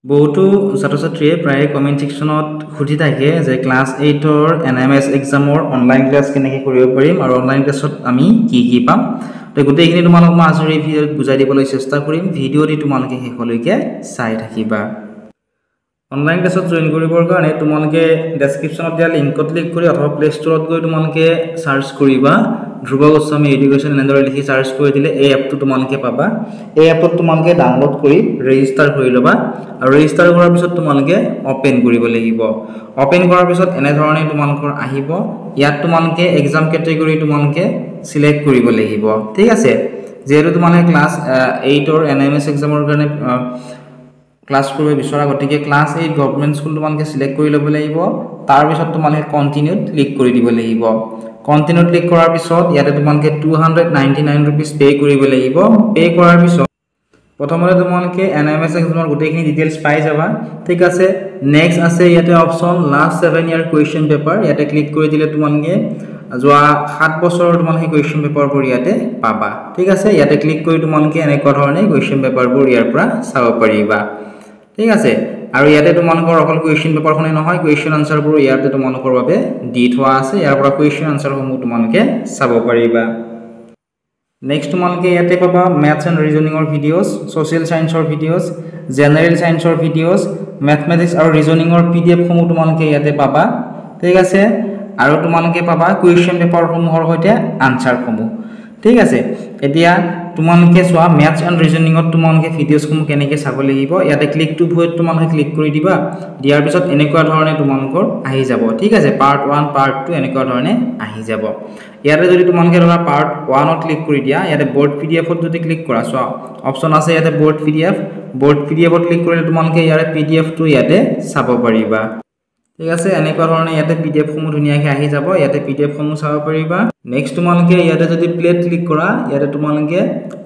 বহুতো ছাত্ৰ-ছাত্ৰীয়ে প্ৰায় কমেণ্ট ছেকশ্যনত সুধি থাকে যে ক্লাছ 8ৰ NMS এক্সামৰ অনলাইন ক্লাছ কেনেকৈ কৰিব পাৰিম আৰু অনলাইন ক্লাছত আমি কি পাম। তো গোটেইখিনি তোমালোকক মই আজিৰ এই ভিডিঅ'ত বুজাই দিবলৈ চেষ্টা কৰিম। ভিডিঅ'টি তোমালোকে শেষলৈকে চাই থাকিবা। অনলাইন ক্লাছত জইন কৰিবৰ কাৰণে তোমালোকে ডেছক্ৰিপশ্যনত দিয়া লিংকত ক্লিক কৰি অথবা প্লে ষ্টৰত গৈ তোমালোকে চাৰ্চ কৰিবা ধ্ৰুৱ গোস্বামী এডুকেশ্যন এনেদৰে লিখি চাৰ্চ কৰি দিলে এই এপটো তোমালোকে পাবা। এই এপত তোমালোকে ডাউনলোড কৰি ৰেজিষ্টাৰ কৰি ল'বা আৰু ৰেজিষ্টাৰ কৰাৰ পিছত তোমালোকে অপেন কৰিব লাগিব। অপেন কৰাৰ পিছত এনেধৰণে তোমালোকৰ আহিব। ইয়াত তোমালোকে এক্সাম কেটেগৰী তোমালোকে সিলেক্ট কৰিব লাগিব। ঠিক আছে, যেহেতু তোমালোকে ক্লাছ 8ৰ NMS এক্সামৰ কাৰণে ক্লাছ কৰিব বিচৰা গতিকে ক্লাছ 8 গভৰ্ণমেণ্ট স্কুল তোমালোকে সিলেক্ট কৰি ল'ব লাগিব। তাৰ পিছত তোমালোকে কণ্টিনিউত ক্লিক কৰি দিব লাগিব। কণ্টিনিউত ক্লিক কৰাৰ পিছত ইয়াতে তোমালোকে 299 रुपीस পে কৰিব লাগিব। পে কৰাৰ পিছত প্ৰথমতে তোমালোকে NMS এক্সামৰ গোটেইখিনি ডিটেইলছ পাই যাবা। ঠিক আছে, নেক্সট আছে ইয়াতে option last 7 year question paper. ইয়াতে ক্লিক কৰি দিলে তোমালোকে যোৱা 7 বছৰৰ তোমালোকে কুৱেশ্যন পেপাৰবোৰ ইয়াতে পাবা। ঠিক আছে, ইয়াতে ক্লিক কৰি তোমালোকে এনেকুৱা ধৰণে কুৱেশ্যন পেপাৰবোৰ ইয়াৰ পৰা চাব পাৰিবা। ঠিক আছে, আৰু ইয়াতে তোমালোকৰ অকল কুৱেশ্যন পেপাৰখনে নহয়, কুৱেশ্যন আনসাৰবোৰ ইয়াতে তোমালোকৰ বাবে দি থোৱা আছে। ইয়াৰ পৰা কুৱেশ্যন আনসাৰসমূহ তোমালোকে চাব পাৰিবা। নেক্সট তোমালোকে ইয়াতে পাবা মেথছ এণ্ড ৰিজনিঙৰ ভিডিঅ'ছ, ছ'চিয়েল ছায়েন্সৰ ভিডিঅ'ছ, জেনেৰেল ছায়েন্সৰ ভিডিঅ'ছ, মেথমেটিক্স আৰু ৰিজনিঙৰ PDF সমূহ তোমালোকে ইয়াতে পাবা। ঠিক আছে, আৰু তোমালোকে পাবা কুৱেশ্যন পেপাৰসমূহৰ সৈতে আনসাৰসমূহ। ঠিক আছে, এতিয়া তোমালোকে চোৱা মেথছ এণ্ড ৰিজনিঙত তোমালোকে ভিডিঅ'ছসমূহ কেনেকৈ চাব লাগিব। ইয়াতে ক্লিক টু ভিউত তোমালোকে ক্লিক কৰি দিবা। দিয়াৰ পিছত এনেকুৱা ধৰণে তোমালোকৰ আহি যাব। ঠিক আছে, পাৰ্ট 1 পাৰ্ট 2 এনেকুৱা ধৰণে আহি যাব। ইয়াতে যদি তোমালোকে ধৰা পাৰ্ট 1ত ক্লিক কৰি দিয়া, ইয়াতে বোৰ্ড PDFত যদি ক্লিক কৰা, চোৱা অপশ্যন আছে ইয়াতে বোৰ্ড PDF। বোৰ্ড PDFত ক্লিক কৰিলে তোমালোকে ইয়াৰে PDFটো ইয়াতে চাব পাৰিবা। ঠিক আছে, এনেকুৱা ধৰণে ইয়াতে PDFসমূহ ধুনীয়াকৈ আহি যাব। ইয়াতে PDFসমূহ চাব পাৰিবা। নেক্সট তোমালোকে ইয়াতে যদি প্লেত ক্লিক কৰা, ইয়াতে তোমালোকে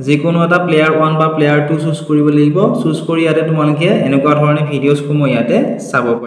যিকোনো এটা প্লেয়াৰ 1 বা প্লেয়াৰ 2 চুজ কৰিব লাগিব। চুজ কৰি ইয়াতে তোমালোকে এনেকুৱা ধৰণে ভিডিঅ'ছসমূহ ইয়াতে চাব পাৰিবা।